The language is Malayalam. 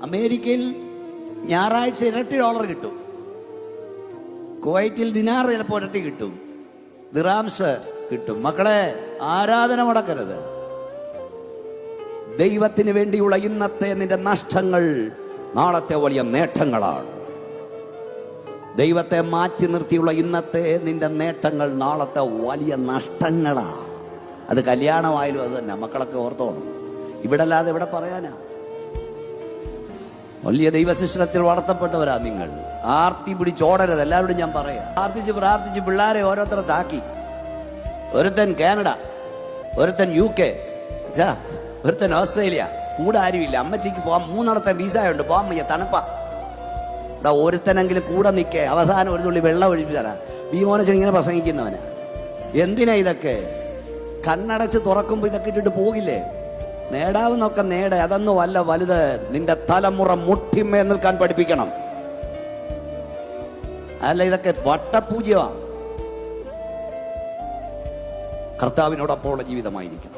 അമേരിക്കയിൽ ഞായറാഴ്ച ഇരട്ടി ഡോളർ കിട്ടും, കുവൈറ്റിൽ ദിനാർ ചിലപ്പോൾ ഇരട്ടി കിട്ടും, ദിറാംസ് കിട്ടും. മക്കളെ, ആരാധന മുടക്കരുത്. ദൈവത്തിന് വേണ്ടിയുള്ള ഇന്നത്തെ നിന്റെ നഷ്ടങ്ങൾ നാളത്തെ വലിയ നേട്ടങ്ങളാണ്. ദൈവത്തെ മാറ്റി നിർത്തിയുള്ള ഇന്നത്തെ നിന്റെ നേട്ടങ്ങൾ നാളത്തെ വലിയ നഷ്ടങ്ങളാണ്. അത് കല്യാണമായാലും അത് തന്നെ. മക്കളൊക്കെ ഓർത്തോണം. ഇവിടെ അല്ലാതെ ഇവിടെ പറയാനാ. വലിയ ദൈവശിക്ഷണത്തിൽ വളർത്തപ്പെട്ടവരാ നിങ്ങൾ. ആർത്തി പിടിച്ചോടരുത്. എല്ലാവരോടും ഞാൻ പറയാം. പ്രാർത്ഥിച്ച് പിള്ളേരെ ഓരോരുത്തരെ താക്കി. ഒരുത്തൻ കാനഡ, ഒരുത്തൻ UK, ഒരുത്തൻ ഓസ്ട്രേലിയ. കൂടെ ആരുമില്ല. അമ്മച്ചിക്ക് പോകാൻ 3 വിസയുണ്ട്, പോകാൻ വയ്യ, തണുപ്പാ. ഇവിടെ ഒരുത്തനെങ്കിലും കൂടെ നിൽക്കേ. അവസാനം ഒരു തുള്ളി വെള്ളം ഒഴിച്ചു തരാം. ഭീമോനച്ചൻ ഇങ്ങനെ പ്രസംഗിക്കുന്നവനാ. എന്തിനാ ഇതൊക്കെ? കണ്ണടച്ച് തുറക്കുമ്പോൾ ഇതൊക്കെ ഇട്ടിട്ട് പോകില്ലേ? നേടാവുന്നൊക്കെ നേട. അതൊന്നും വല്ല വലുത്. നിന്റെ തലമുറ മുട്ടിമേ നിൽക്കാൻ പഠിപ്പിക്കണം. അല്ല, ഇതൊക്കെ വട്ടപൂജ്യമാണ്. കർത്താവിനോടൊപ്പമുള്ള ജീവിതമായിരിക്കണം.